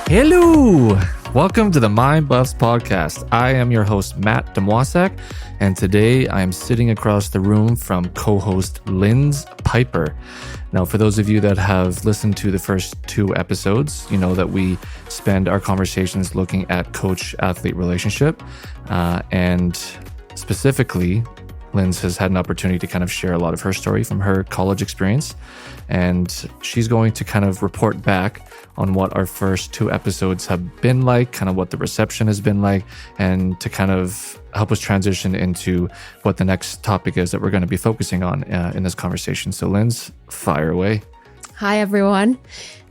Hello! Welcome to the Mindbuffs Podcast. I am your host, Matt Demwasak, and today I am sitting across the room from co-host Linz Piper. Now, for those of you that have listened to the first two episodes, you know that we spend our conversations looking at coach-athlete relationship, and specifically, Linz has had an opportunity to kind of share a lot of her story from her college experience, and she's going to kind of report back on what our first two episodes have been like, kind of what the reception has been like, and to kind of help us transition into what the next topic is that we're going to be focusing on in this conversation. So Linz, fire away. Hi, everyone.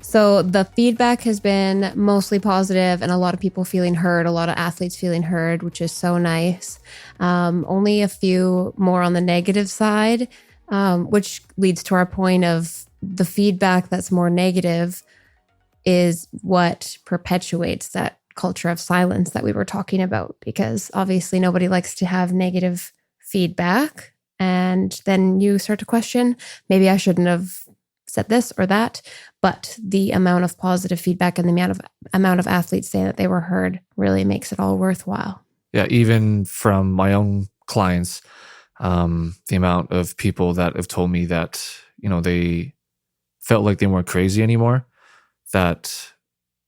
So the feedback has been mostly positive and a lot of people feeling heard, a lot of athletes feeling heard, which is so nice. Only a few more on the negative side, which leads to our point of the feedback that's more negative is what perpetuates that culture of silence that we were talking about, because obviously nobody likes to have negative feedback. And then you start to question, maybe I shouldn't have said this or that. But the amount of positive feedback and the amount of athletes saying that they were heard really makes it all worthwhile. Yeah, even from my own clients, the amount of people that have told me that, you know, they felt like they weren't crazy anymore, that,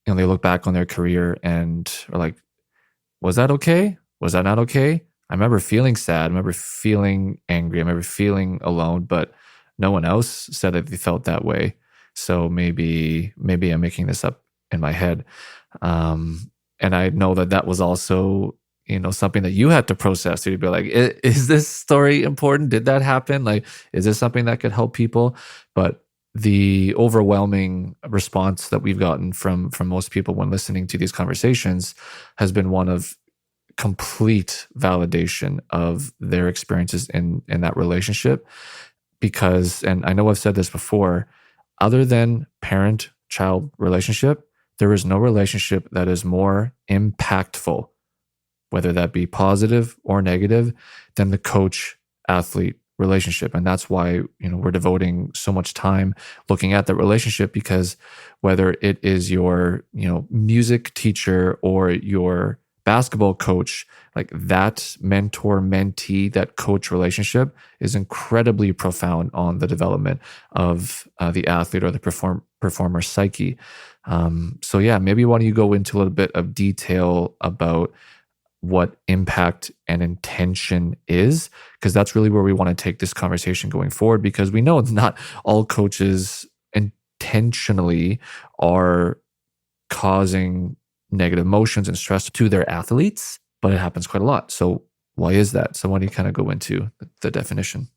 you know, they look back on their career and are like, was that okay? Was that not okay? I remember feeling sad. I remember feeling angry. I remember feeling alone, but no one else said that they felt that way. So maybe I'm making this up in my head. And I know that was also, you know, something that you had to process. You'd be like, is this story important? Did that happen? Like, is this something that could help people? But the overwhelming response that we've gotten from most people when listening to these conversations has been one of complete validation of their experiences in that relationship. Because, and I know I've said this before, other than parent-child relationship, there is no relationship that is more impactful, whether that be positive or negative, than the coach-athlete relationship. And that's why, you know, we're devoting so much time looking at that relationship, because whether it is your, you know, music teacher or your basketball coach, like that mentor-mentee, that coach relationship is incredibly profound on the development of the athlete or the performer psyche. So yeah, maybe why don't you go into a little bit of detail about what impact and intention is, because that's really where we want to take this conversation going forward, because we know not all coaches intentionally are causing negative emotions and stress to their athletes, but it happens quite a lot. So why is that? So why don't you kind of go into the definition?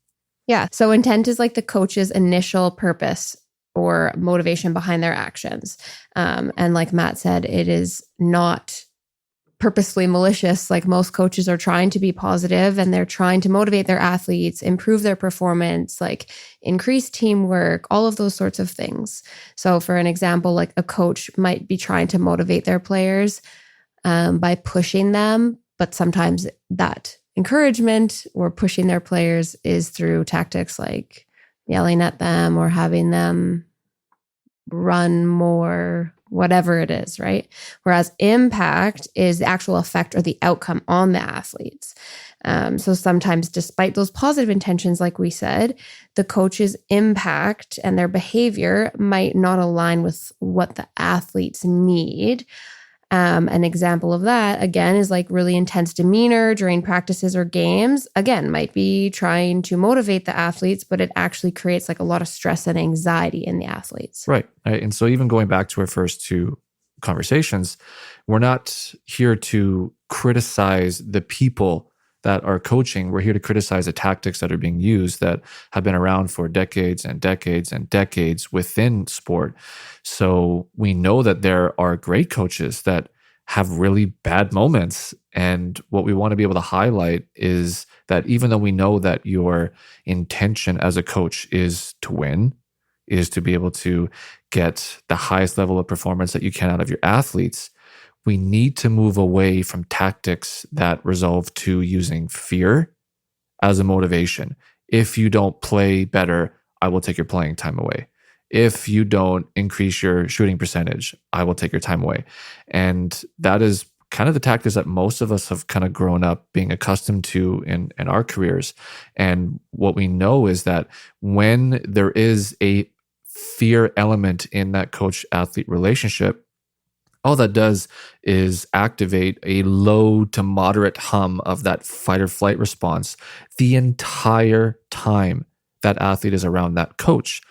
Yeah. So intent is like the coach's initial purpose or motivation behind their actions. And like Matt said, it is not purposefully malicious. Like most coaches are trying to be positive and they're trying to motivate their athletes, improve their performance, like increase teamwork, all of those sorts of things. So for an example, like a coach might be trying to motivate their players by pushing them, but sometimes that encouragement or pushing their players is through tactics like yelling at them or having them run more, whatever it is, right? Whereas impact is the actual effect or the outcome on the athletes. So sometimes despite those positive intentions, like we said, the coach's impact and their behavior might not align with what the athletes need. An example of that, again, is like really intense demeanor during practices or games. Again, might be trying to motivate the athletes, but it actually creates like a lot of stress and anxiety in the athletes. Right. And so even going back to our first two conversations, we're not here to criticize the people that are coaching. We're here to criticize the tactics that are being used that have been around for decades and decades and decades within sport. So we know that there are great coaches that have really bad moments. And what we want to be able to highlight is that even though we know that your intention as a coach is to win, is to be able to get the highest level of performance that you can out of your athletes, we need to move away from tactics that resolve to using fear as a motivation. If you don't play better, I will take your playing time away. if you don't increase your shooting percentage, I will take your time away. And that is kind of the tactics that most of us have kind of grown up being accustomed to in our careers. And what we know is that when there is a fear element in that coach athlete relationship, all that does is activate a low to moderate hum of that fight or flight response the entire time that athlete is around that coach.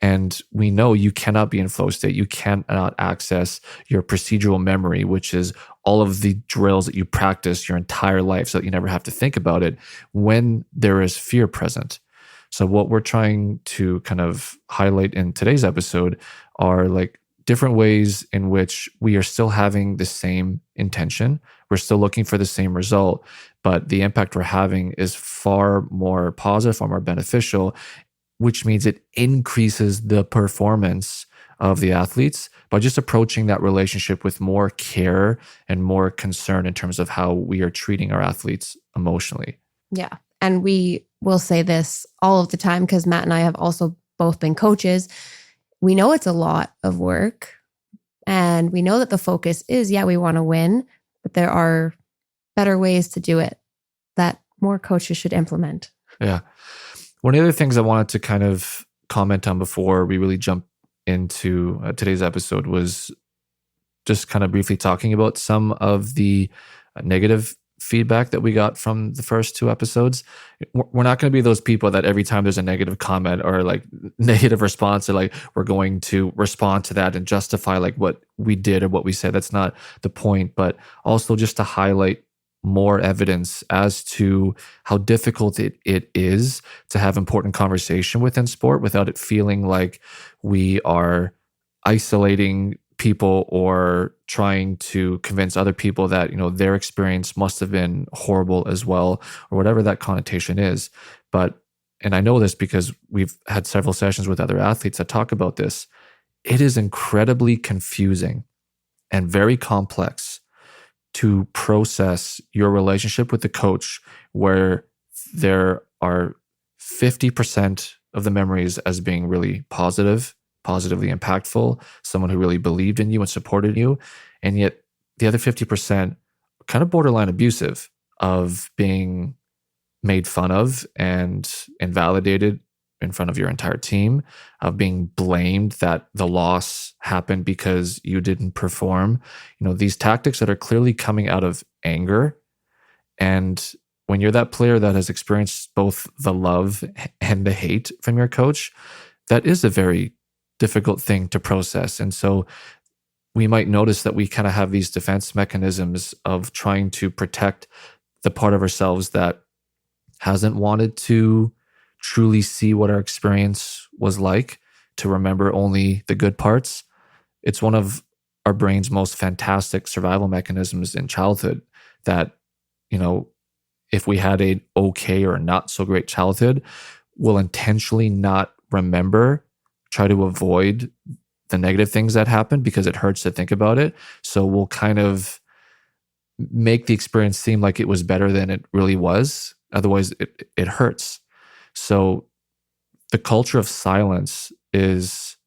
And we know you cannot be in flow state. You cannot access your procedural memory, which is all of the drills that you practice your entire life so that you never have to think about it when there is fear present. So what we're trying to kind of highlight in today's episode are like different ways in which we are still having the same intention. We're still looking for the same result, but the impact we're having is far more positive, far more beneficial, which means it increases the performance of the athletes by just approaching that relationship with more care and more concern in terms of how we are treating our athletes emotionally. Yeah. And we will say this all of the time because Matt and I have also both been coaches. We know it's a lot of work and we know that the focus is, we want to win, but there are better ways to do it that more coaches should implement. Yeah. One of the other things I wanted to kind of comment on before we really jump into today's episode was just kind of briefly talking about some of the negative feedback that we got from the first two episodes. We're not going to be those people that every time there's a negative comment or like negative response, or like we're going to respond to that and justify like what we did or what we said. That's not the point, but also just to highlight more evidence as to how difficult it is to have important conversation within sport without it feeling like we are isolating people or trying to convince other people that, you know, their experience must have been horrible as well, or whatever that connotation is. But, and I know this because we've had several sessions with other athletes that talk about this, it is incredibly confusing and very complex to process your relationship with the coach where there are 50% of the memories as being really positive, positively impactful, someone who really believed in you and supported you. And yet the other 50% kind of borderline abusive, of being made fun of and invalidated in front of your entire team, of being blamed that the loss happened because you didn't perform. You know, these tactics that are clearly coming out of anger. And when you're that player that has experienced both the love and the hate from your coach, that is a very difficult thing to process. And so we might notice that we kind of have these defense mechanisms of trying to protect the part of ourselves that hasn't wanted to truly see what our experience was like, to remember only the good parts. It's one of our brain's most fantastic survival mechanisms in childhood that, you know, if we had a okay or not so great childhood, we'll intentionally not remember, try to avoid the negative things that happened because it hurts to think about it. So we'll kind of make the experience seem like it was better than it really was. Otherwise, it hurts. So the culture of silence is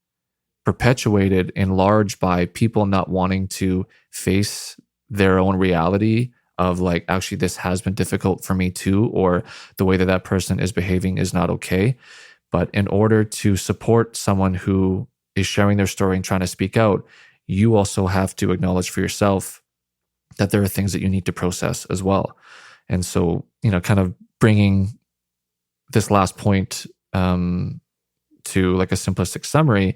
perpetuated in large by people not wanting to face their own reality of like, actually, this has been difficult for me too, or the way that that person is behaving is not okay. But in order to support someone who is sharing their story and trying to speak out, you also have to acknowledge for yourself that there are things that you need to process as well. And so, you know, kind of bringing this last point to like a simplistic summary,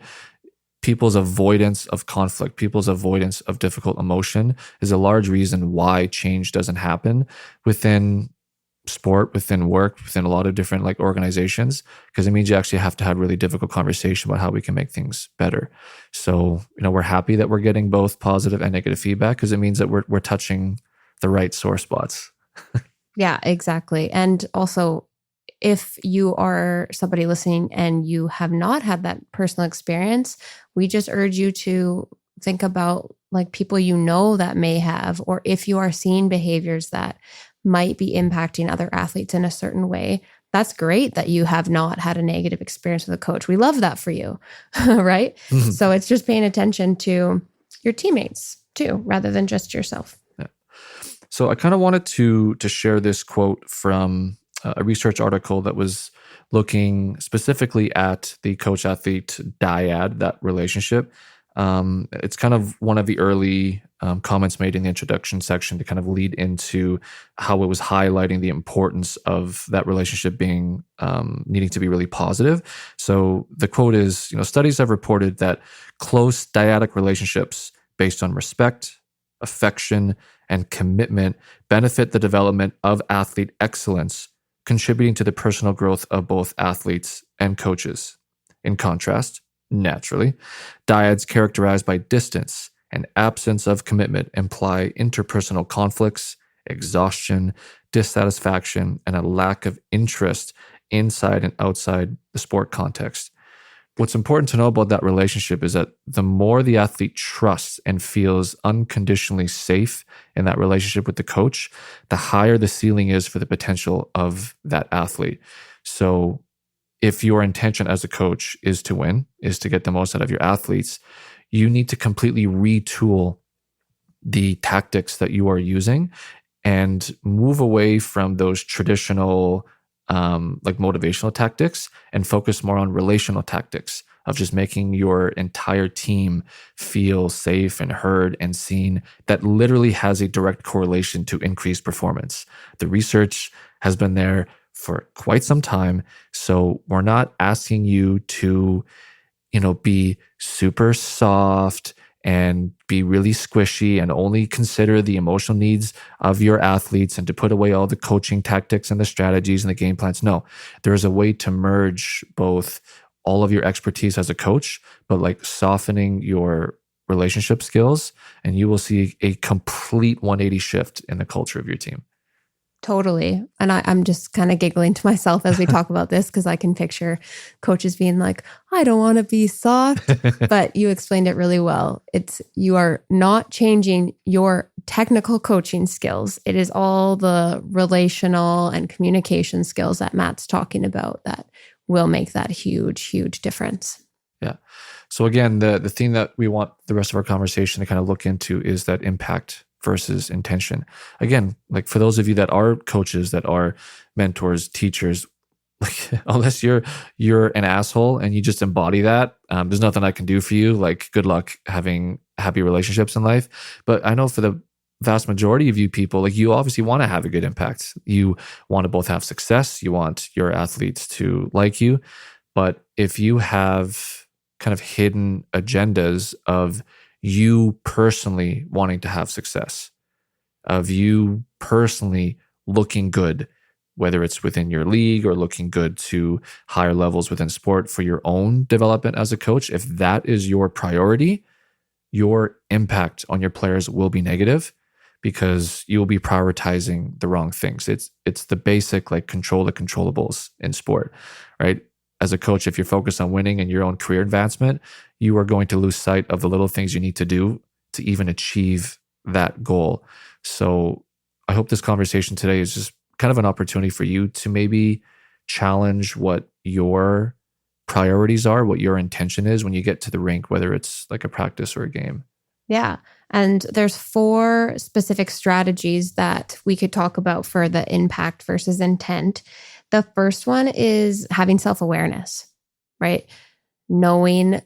people's avoidance of conflict, people's avoidance of difficult emotion is a large reason why change doesn't happen within sport, within work, within a lot of different like organizations, because it means you actually have to have really difficult conversation about how we can make things better. So, you know, we're happy that we're getting both positive and negative feedback because it means that we're touching the right sore spots. Yeah, exactly. And also, if you are somebody listening and you have not had that personal experience, we just urge you to think about like people you know that may have, or if you are seeing behaviors that might be impacting other athletes in a certain way, that's great that you have not had a negative experience with a coach. We love that for you, right? So it's just paying attention to your teammates too, rather than just yourself. Yeah. So I kind of wanted to share this quote from a research article that was looking specifically at the coach-athlete dyad, that relationship. It's kind of one of the early comments made in the introduction section to kind of lead into how it was highlighting the importance of that relationship being needing to be really positive. So the quote is, studies have reported that close dyadic relationships based on respect, affection, and commitment benefit the development of athlete excellence, contributing to the personal growth of both athletes and coaches. In contrast, naturally, dyads characterized by distance and absence of commitment imply interpersonal conflicts, exhaustion, dissatisfaction, and a lack of interest inside and outside the sport context. What's important to know about that relationship is that the more the athlete trusts and feels unconditionally safe in that relationship with the coach, the higher the ceiling is for the potential of that athlete. So if your intention as a coach is to win, is to get the most out of your athletes, you need to completely retool the tactics that you are using and move away from those traditional like motivational tactics and focus more on relational tactics of just making your entire team feel safe and heard and seen. That literally has a direct correlation to increased performance. The research has been there for quite some time. So we're not asking you to, be super soft and be really squishy and only consider the emotional needs of your athletes and to put away all the coaching tactics and the strategies and the game plans. No, there's a way to merge both all of your expertise as a coach, but like softening your relationship skills, and you will see a complete 180 shift in the culture of your team. Totally. And I'm just kind of giggling to myself as we talk about this because I can picture coaches being like, I don't want to be soft, but you explained it really well. You are not changing your technical coaching skills. It is all the relational and communication skills that Matt's talking about that will make that huge, huge difference. Yeah. So again, the thing that we want the rest of our conversation to kind of look into is that impact versus intention. Again, like for those of you that are coaches, that are mentors, teachers, like unless you're an asshole and you just embody that, there's nothing I can do for you. Like good luck having happy relationships in life. But I know for the vast majority of you people, like you obviously want to have a good impact. You want to both have success. You want your athletes to like you. But if you have kind of hidden agendas of you personally wanting to have success, of you personally looking good, whether it's within your league or looking good to higher levels within sport for your own development as a coach, if that is your priority, your impact on your players will be negative because you will be prioritizing the wrong things. It's the basic like control the controllables in sport, right? As a coach, if you're focused on winning and your own career advancement, you are going to lose sight of the little things you need to do to even achieve that goal. So I hope this conversation today is just kind of an opportunity for you to maybe challenge what your priorities are, what your intention is when you get to the rink, whether it's like a practice or a game. Yeah. And there's 4 specific strategies that we could talk about for the impact versus intent. The first one is having self-awareness, right? Knowing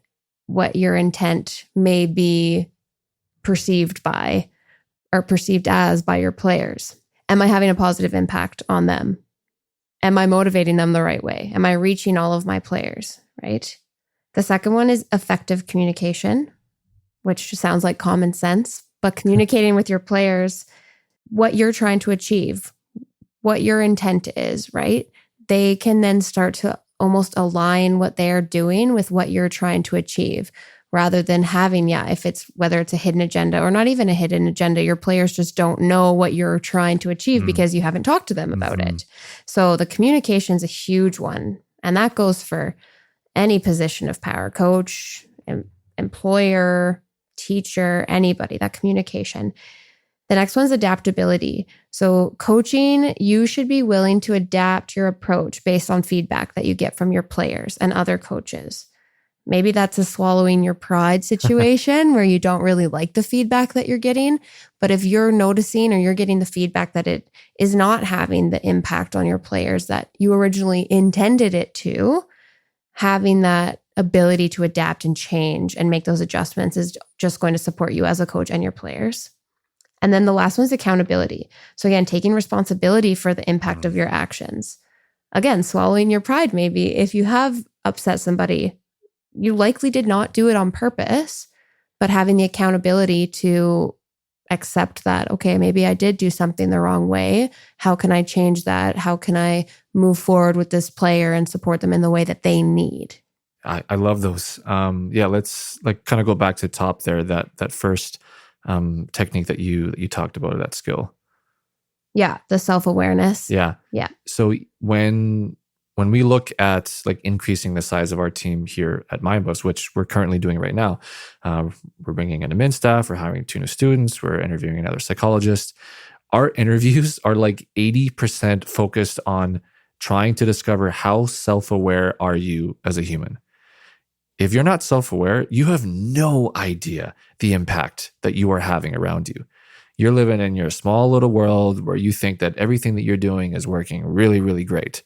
what your intent may be perceived by or perceived as by your players. Am I having a positive impact on them? Am I motivating them the right way? Am I reaching all of my players, right? The second one is effective communication, which sounds like common sense, but communicating with your players what you're trying to achieve, what your intent is, right? They can then start to almost align what they're doing with what you're trying to achieve rather than having, if it's whether it's a hidden agenda or not even a hidden agenda, your players just don't know what you're trying to achieve because you haven't talked to them about it. So the communication is a huge one. And that goes for any position of power, coach, employer, teacher, anybody, that communication. The next one's adaptability. So coaching, you should be willing to adapt your approach based on feedback that you get from your players and other coaches. Maybe that's a swallowing your pride situation where you don't really like the feedback that you're getting. But if you're noticing or you're getting the feedback that it is not having the impact on your players that you originally intended it to, having that ability to adapt and change and make those adjustments is just going to support you as a coach and your players. And then the last one is accountability. So again, taking responsibility for the impact of your actions. Again, swallowing your pride maybe. If you have upset somebody, you likely did not do it on purpose, but having the accountability to accept that, okay, maybe I did do something the wrong way. How can I change that? How can I move forward with this player and support them in the way that they need? I love those. Let's like kind of go back to the top there, that first technique that you talked about, that skill. Yeah, the self-awareness. Yeah. So when we look at like increasing the size of our team here at Mindbuffs, which we're currently doing right now, we're bringing in admin staff, we're hiring 2 new students, we're interviewing another psychologist. Our interviews are like 80% focused on trying to discover how self-aware are you as a human. If you're not self-aware, you have no idea the impact that you are having around you. You're living in your small little world where you think that everything that you're doing is working really, really great.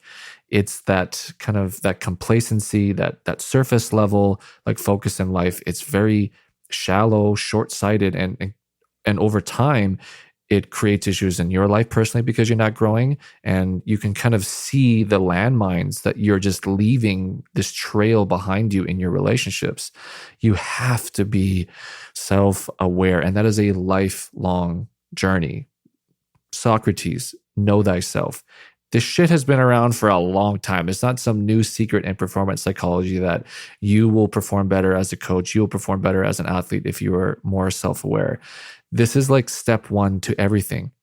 It's that kind of that complacency, that surface level like focus in life. It's very shallow, short-sighted, and over time, it creates issues in your life personally because you're not growing, and you can kind of see the landmines that you're just leaving this trail behind you in your relationships. You have to be self-aware, and that is a lifelong journey. Socrates, know thyself. This shit has been around for a long time. It's not some new secret in performance psychology that you will perform better as a coach, you will perform better as an athlete if you are more self-aware. This is like step 1 to everything.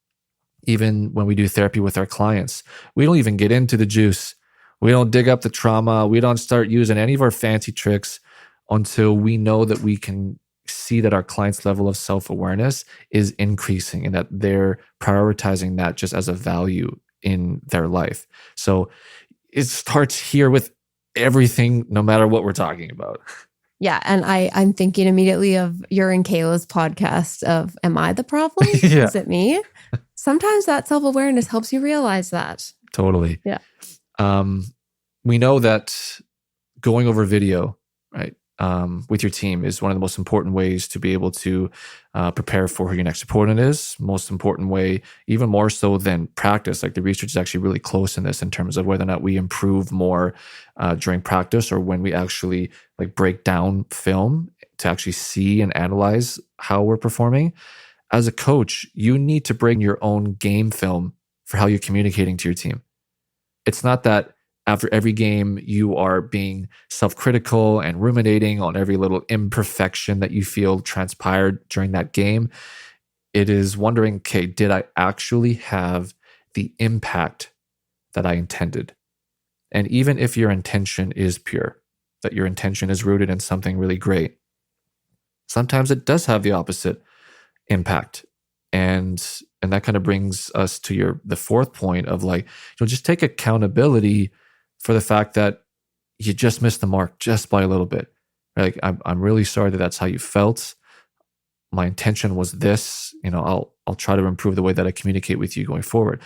Even when we do therapy with our clients, we don't even get into the juice. We don't dig up the trauma. We don't start using any of our fancy tricks until we know that we can see that our client's level of self-awareness is increasing and that they're prioritizing that just as a value in their life. So it starts here with everything, no matter what we're talking about. Yeah. And I'm thinking immediately of your and Kayla's podcast of, am I the problem? Yeah. Is it me? Sometimes that self-awareness helps you realize that. Totally. Yeah. We know that going over video, right, with your team is one of the most important ways to be able to prepare for who your next opponent is. Most important way, even more so than practice. Like the research is actually really close in this in terms of whether or not we improve more during practice or when we actually like break down film to actually see and analyze how we're performing. As a coach, you need to bring your own game film for how you're communicating to your team. It's not that after every game, you are being self-critical and ruminating on every little imperfection that you feel transpired during that game. It is wondering, okay, did I actually have the impact that I intended? And even if your intention is pure, that your intention is rooted in something really great, sometimes it does have the opposite impact. And that kind of brings us to the fourth point of like, just take accountability for the fact that you just missed the mark just by a little bit. Like, I'm really sorry that that's how you felt. My intention was this. I'll try to improve the way that I communicate with you going forward.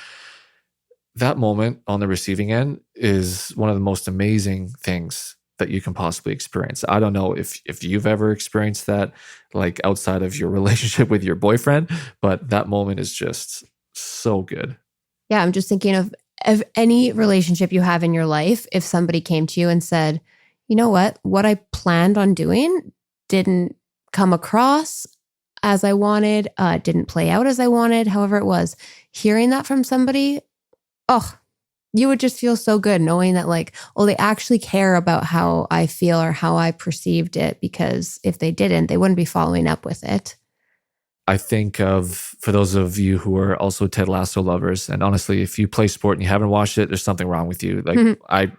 That moment on the receiving end is one of the most amazing things that you can possibly experience. I don't know if you've ever experienced that, like outside of your relationship with your boyfriend, but that moment is just so good. Yeah, I'm just thinking of any relationship you have in your life, if somebody came to you and said, you know what I planned on doing didn't come across as I wanted, didn't play out as I wanted, however it was, hearing that from somebody, you would just feel so good knowing that like, they actually care about how I feel or how I perceived it, because if they didn't, they wouldn't be following up with it. I think of, for those of you who are also Ted Lasso lovers, and honestly, if you play sport and you haven't watched it, there's something wrong with you. Like, I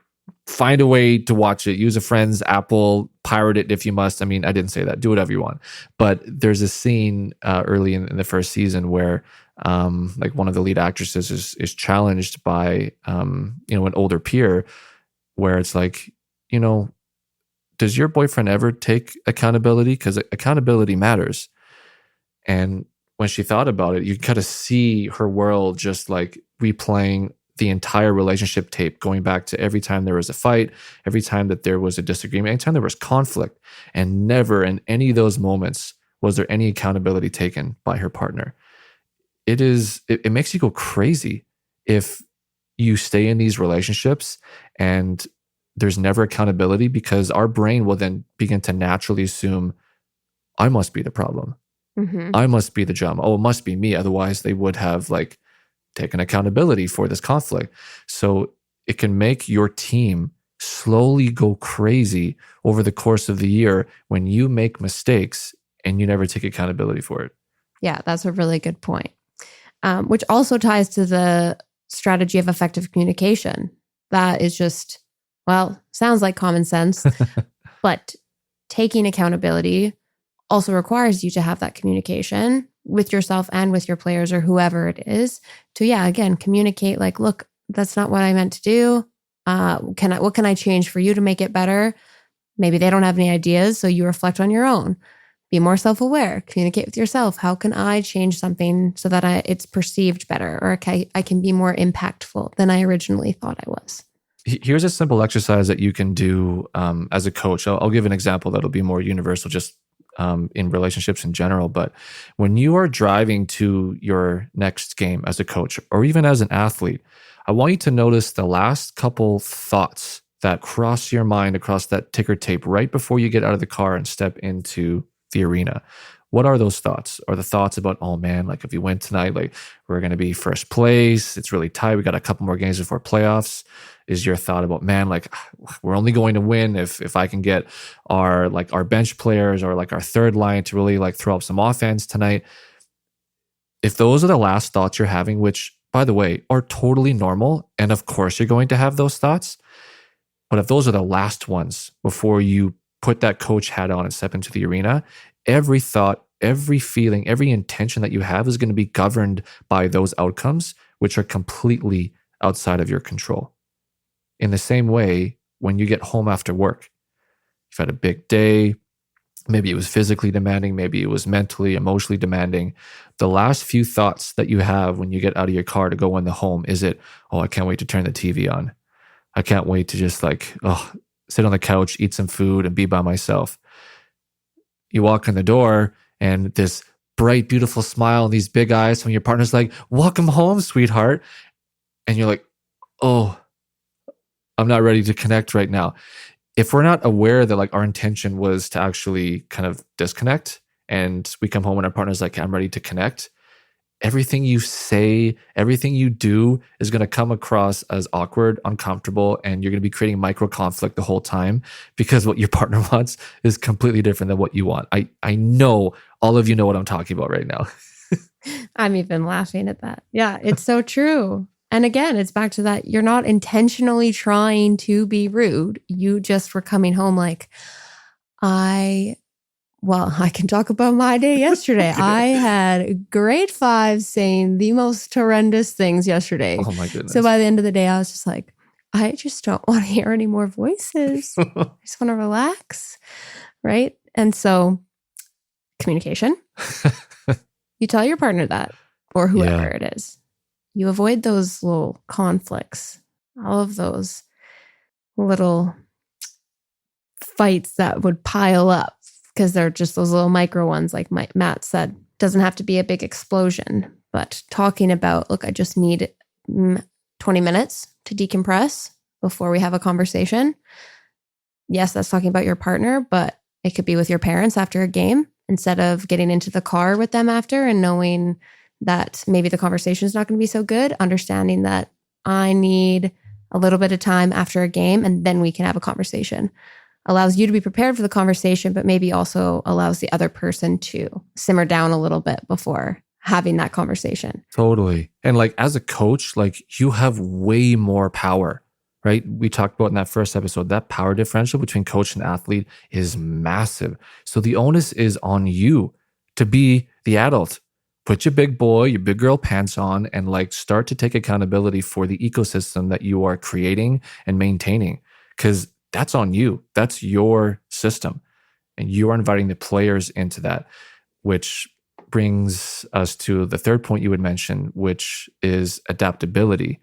find a way to watch it. Use a friend's Apple, pirate it if you must. I mean, I didn't say that. Do whatever you want. But there's a scene early in the first season where like one of the lead actresses is challenged by an older peer, where it's like, does your boyfriend ever take accountability? Because accountability matters. And when she thought about it, you kind of see her world just like replaying the entire relationship tape, going back to every time there was a fight, every time that there was a disagreement, anytime there was conflict, and never in any of those moments was there any accountability taken by her partner. It makes you go crazy if you stay in these relationships and there's never accountability, because our brain will then begin to naturally assume, I must be the problem. Mm-hmm. I must be the drama. Oh, it must be me. Otherwise they would have like taken accountability for this conflict. So it can make your team slowly go crazy over the course of the year when you make mistakes and you never take accountability for it. Yeah, that's a really good point. Which also ties to the strategy of effective communication. That is just, well, sounds like common sense, but taking accountability also requires you to have that communication with yourself and with your players or whoever it is to, again, communicate like, look, that's not what I meant to do. What can I change for you to make it better? Maybe they don't have any ideas, so you reflect on your own. Be more self-aware, communicate with yourself. How can I change something so that it's perceived better, or I can be more impactful than I originally thought I was? Here's a simple exercise that you can do as a coach. I'll give an example that'll be more universal, just in relationships in general. But when you are driving to your next game as a coach or even as an athlete, I want you to notice the last couple thoughts that cross your mind across that ticker tape right before you get out of the car and step into the arena. What are those thoughts? Are the thoughts about, oh man, like if you win tonight, like we're going to be first place. It's really tight. We got a couple more games before playoffs. Is your thought about, man, like we're only going to win if I can get our bench players or like our third line to really like throw up some offense tonight? If those are the last thoughts you're having, which by the way are totally normal, and of course you're going to have those thoughts, but if those are the last ones before you put that coach hat on and step into the arena, every thought, every feeling, every intention that you have is going to be governed by those outcomes, which are completely outside of your control. In the same way, when you get home after work, you've had a big day, maybe it was physically demanding, maybe it was mentally, emotionally demanding. The last few thoughts that you have when you get out of your car to go in the home, is it, oh, I can't wait to turn the TV on. I can't wait to just sit on the couch, eat some food, and be by myself. You walk in the door and this bright, beautiful smile and these big eyes from your partner's like, welcome home, sweetheart. And you're like, oh, I'm not ready to connect right now. If we're not aware that like our intention was to actually kind of disconnect, and we come home and our partner's like, I'm ready to connect, everything you say, everything you do is going to come across as awkward, uncomfortable, and you're going to be creating micro conflict the whole time because what your partner wants is completely different than what you want. I know all of you know what I'm talking about right now. I'm even laughing at that. Yeah, it's so true. And again, it's back to that. You're not intentionally trying to be rude. You just were coming home like, I can talk about my day yesterday. I had grade 5 saying the most horrendous things yesterday. Oh my goodness. So by the end of the day, I was just like, I just don't want to hear any more voices. I just want to relax. Right. And so communication, you tell your partner that, or whoever it is. You avoid those little conflicts, all of those little fights that would pile up, because they're just those little micro ones, like Matt said. Doesn't have to be a big explosion, but talking about, look, I just need 20 minutes to decompress before we have a conversation. Yes, that's talking about your partner, but it could be with your parents after a game, instead of getting into the car with them after and knowing that maybe the conversation is not going to be so good, understanding that I need a little bit of time after a game and then we can have a conversation. Allows you to be prepared for the conversation, but maybe also allows the other person to simmer down a little bit before having that conversation. Totally. And like as a coach, like you have way more power right? We talked about in that first episode, that power differential between coach and athlete is massive. So the onus is on you to be the adult. Put your big boy, your big girl pants on and like start to take accountability for the ecosystem that you are creating and maintaining, because that's on you. That's your system. And you are inviting the players into that, which brings us to the third point you would mention, which is adaptability.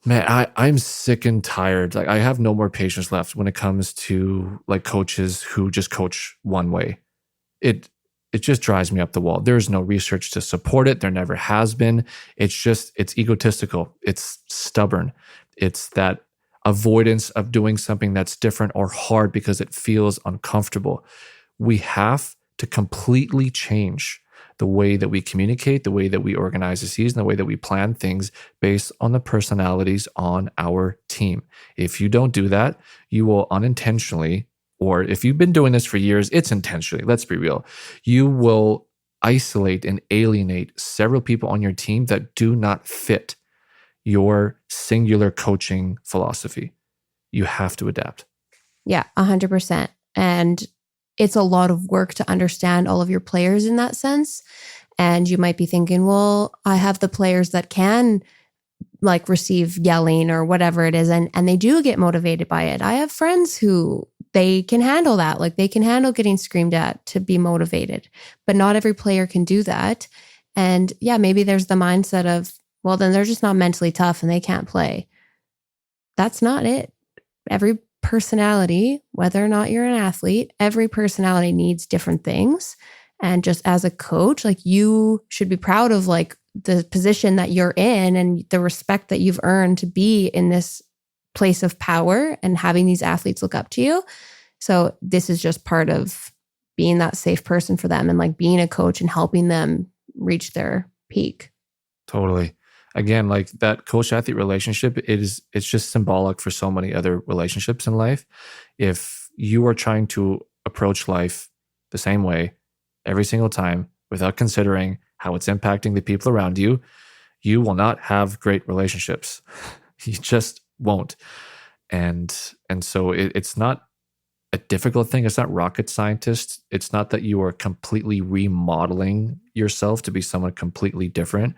Man, I'm sick and tired. Like I have no more patience left when it comes to like coaches who just coach one way. It it just drives me up the wall. There's no research to support it. There never has been. It's egotistical. It's stubborn. It's that avoidance of doing something that's different or hard because it feels uncomfortable. We have to completely change the way that we communicate, the way that we organize the season, the way that we plan things based on the personalities on our team. If you don't do that, you will unintentionally, or if you've been doing this for years, it's intentionally, let's be real, you will isolate and alienate several people on your team that do not fit your singular coaching philosophy. You have to adapt. Yeah, 100%. And it's a lot of work to understand all of your players in that sense. And you might be thinking, well, I have the players that can like receive yelling or whatever it is. And they do get motivated by it. I have friends who they can handle that. Like they can handle getting screamed at to be motivated, but not every player can do that. And yeah, maybe there's the mindset of, well, then they're just not mentally tough and they can't play. That's not it. Every personality, whether or not you're an athlete, every personality needs different things. And just as a coach, like you should be proud of like the position that you're in and the respect that you've earned to be in this place of power and having these athletes look up to you. So this is just part of being that safe person for them and like being a coach and helping them reach their peak. Totally. Again, like that coach-athlete relationship, it's just symbolic for so many other relationships in life. If you are trying to approach life the same way every single time without considering how it's impacting the people around you, you will not have great relationships. You just won't. And so it's not a difficult thing. It's not rocket scientist. It's not that you are completely remodeling yourself to be someone completely different.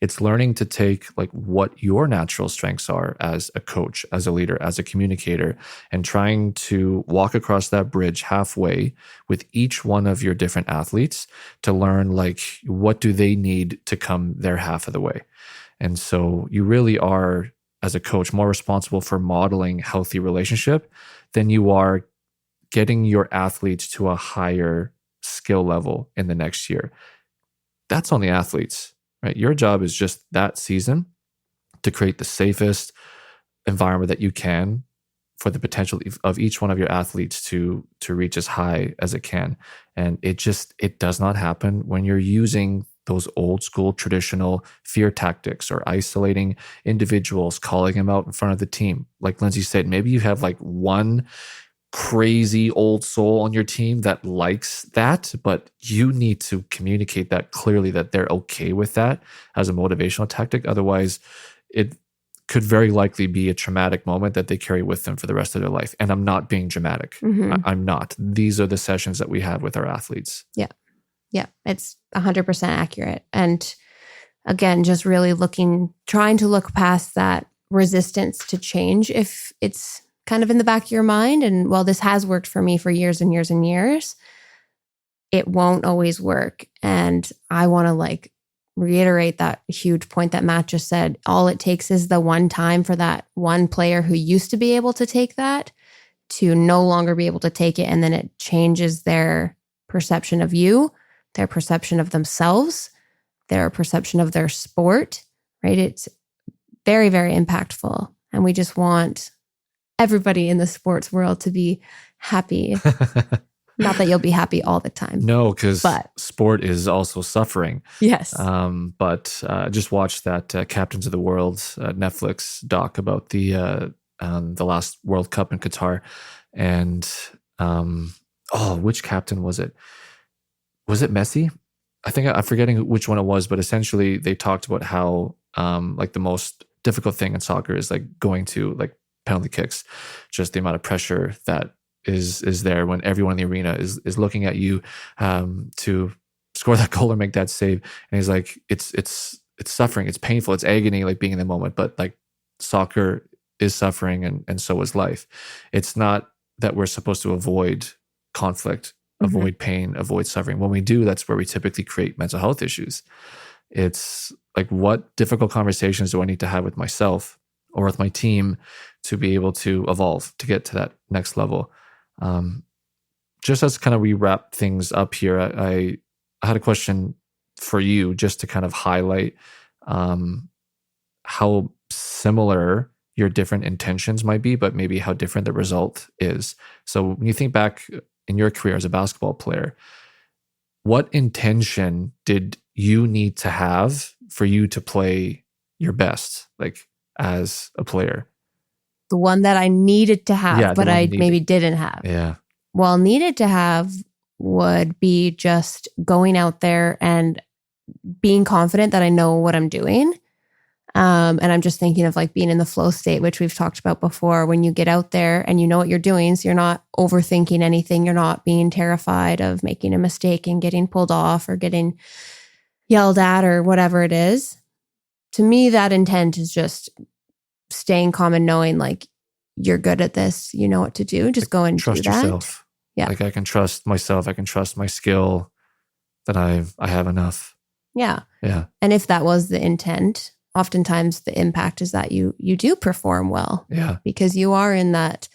It's learning to take like what your natural strengths are as a coach, as a leader, as a communicator, and trying to walk across that bridge halfway with each one of your different athletes to learn like what do they need to come their half of the way. And so you really are, as a coach, more responsible for modeling healthy relationship than you are getting your athletes to a higher skill level in the next year. That's on the athletes, right? Your job is just that season to create the safest environment that you can for the potential of each one of your athletes to reach as high as it can. And it does not happen when you're using those old school traditional fear tactics or isolating individuals, calling them out in front of the team. Like Lindsay said, maybe you have like one crazy old soul on your team that likes that, but you need to communicate that clearly that they're okay with that as a motivational tactic. Otherwise, it could very likely be a traumatic moment that they carry with them for the rest of their life. And I'm not being dramatic. Mm-hmm. I'm not. These are the sessions that we have with our athletes. Yeah. Yeah. It's 100% accurate. And again, just really trying to look past that resistance to change if it's kind of in the back of your mind. And well, this has worked for me for years and years and years. It won't always work. And I want to like reiterate that huge point that Matt just said. All it takes is the one time for that one player who used to be able to take that to no longer be able to take it. And then it changes their perception of you, their perception of themselves, their perception of their sport, right? It's very, very impactful. And we just want everybody in the sports world to be happy. Not that you'll be happy all the time. No, because sport is also suffering. Yes. But just watched that Captains of the World Netflix doc about the last World Cup in Qatar. And which captain was it? Was it Messi? I think I'm forgetting which one it was, but essentially they talked about how like the most difficult thing in soccer is like going to like penalty kicks, just the amount of pressure that is there when everyone in the arena is looking at you to score that goal or make that save. And he's like, it's suffering, it's painful, it's agony, like being in the moment. But like soccer is suffering, and so is life. It's not that we're supposed to avoid conflict, avoid pain, avoid suffering. When we do, that's where we typically create mental health issues. It's like, what difficult conversations do I need to have with myself or with my team to be able to evolve, to get to that next level? Just as kind of we wrap things up here, I had a question for you just to kind of highlight how similar your different intentions might be, but maybe how different the result is. So when you think back in your career as a basketball player, what intention did you need to have for you to play your best, like as a player? The one that I needed to have, Yeah, the but one I you needed. maybe didn't have. Yeah. Well, needed to have would be just going out there and being confident that I know what I'm doing. And I'm just thinking of like being in the flow state, which we've talked about before, when you get out there and you know what you're doing. So you're not overthinking anything. You're not being terrified of making a mistake and getting pulled off or getting yelled at or whatever it is. To me, that intent is just staying calm and knowing like you're good at this. You know what to do. Just go and Trust do that. yourself. Yeah. Like I can trust myself. I can trust my skill that I have enough. Yeah. Yeah. And if that was the intent, oftentimes the impact is that you do perform well. Yeah. Because you are in that,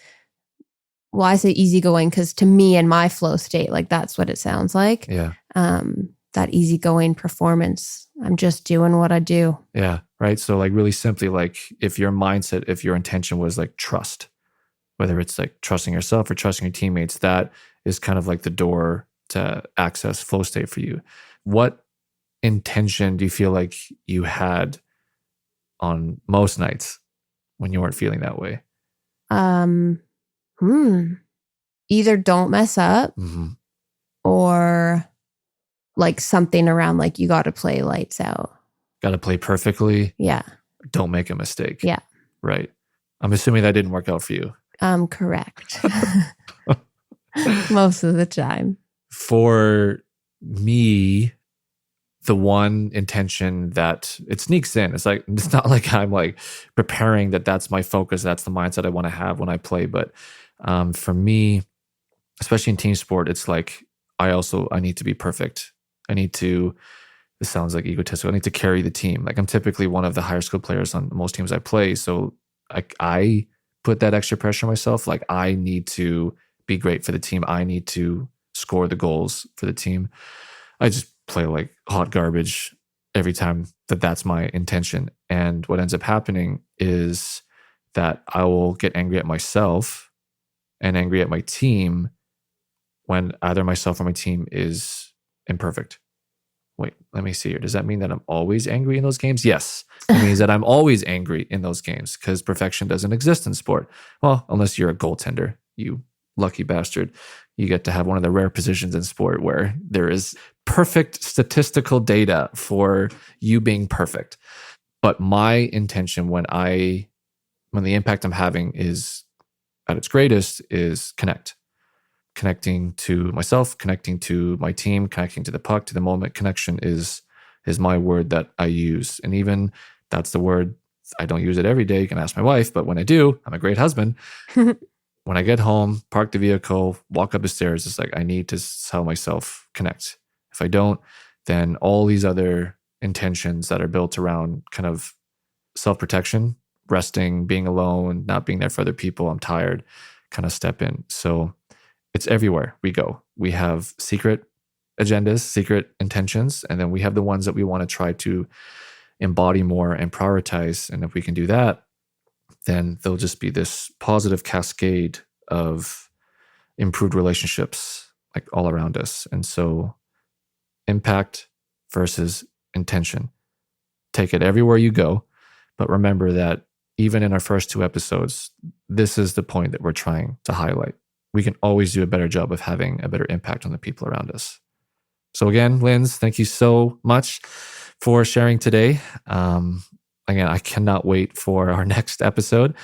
well, I say easygoing because to me in my flow state, like that's what it sounds like. Yeah. That easygoing performance. I'm just doing what I do. Yeah. Right. So like really simply, like if your mindset, if your intention was like trust, whether it's like trusting yourself or trusting your teammates, that is kind of like the door to access flow state for you. What intention do you feel like you had on most nights when you weren't feeling that way? Either don't mess up or like something around like you got to play lights out. Got to play perfectly. Yeah. Don't make a mistake. Yeah. Right. I'm assuming that didn't work out for you. Correct. Most of the time. For me, the one intention that it sneaks in, it's like, it's not like I'm like preparing that's my focus, that's the mindset I want to have when I play. But for me, especially in team sport, it's like I need to be perfect. I need to, this sounds like egotistical, I need to carry the team. Like I'm typically one of the higher skilled players on most teams I play. So I put that extra pressure on myself. Like I need to be great for the team. I need to score the goals for the team. I just play like hot garbage every time that's my intention. And what ends up happening is that I will get angry at myself and angry at my team when either myself or my team is imperfect. Wait, let me see here. Does that mean that I'm always angry in those games? Yes. It means that I'm always angry in those games because perfection doesn't exist in sport. Well, unless you're a goaltender, you lucky bastard. You get to have one of the rare positions in sport where there is perfect statistical data for you being perfect. But my intention when the impact I'm having is at its greatest is connecting to myself, connecting to my team, connecting to the puck, to the moment. Connection is my word that I use. And even that's the word, I don't use it every day. You can ask my wife, but when I do, I'm a great husband. When I get home, park the vehicle, walk up the stairs, it's like I need to tell myself connect. If I don't, then all these other intentions that are built around kind of self-protection, resting, being alone, not being there for other people, I'm tired, kind of step in. So it's everywhere we go. We have secret agendas, secret intentions, and then we have the ones that we want to try to embody more and prioritize. And if we can do that, then there'll just be this positive cascade of improved relationships like all around us. And so impact versus intention. Take it everywhere you go. But remember that even in our first 2 episodes, this is the point that we're trying to highlight. We can always do a better job of having a better impact on the people around us. So again, Linz, thank you so much for sharing today. again, I cannot wait for our next episode.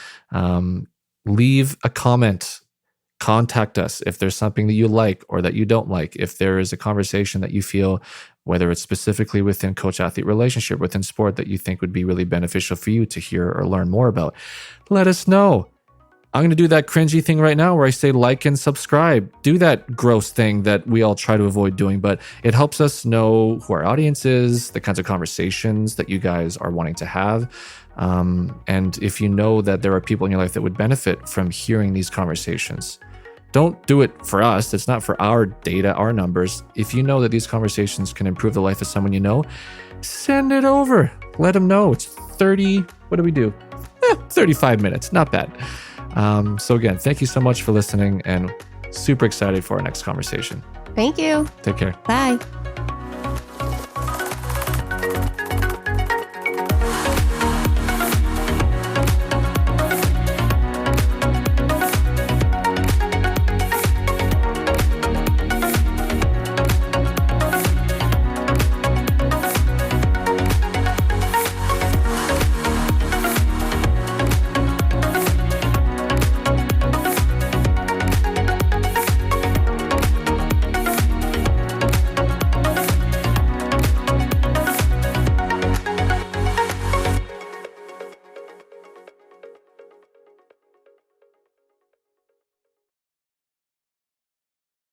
Leave a comment. Contact us if there's something that you like or that you don't like. If there is a conversation that you feel, whether it's specifically within coach-athlete relationship, within sport, that you think would be really beneficial for you to hear or learn more about, let us know. I'm going to do that cringy thing right now where I say like and subscribe. Do that gross thing that we all try to avoid doing, but it helps us know who our audience is, the kinds of conversations that you guys are wanting to have. And if you know that there are people in your life that would benefit from hearing these conversations, don't do it for us. It's not for our data, our numbers. If you know that these conversations can improve the life of someone you know, send it over. Let them know. It's 30, what do we do? 35 minutes, not bad. So again, thank you so much for listening and super excited for our next conversation. Thank you. Take care. Bye.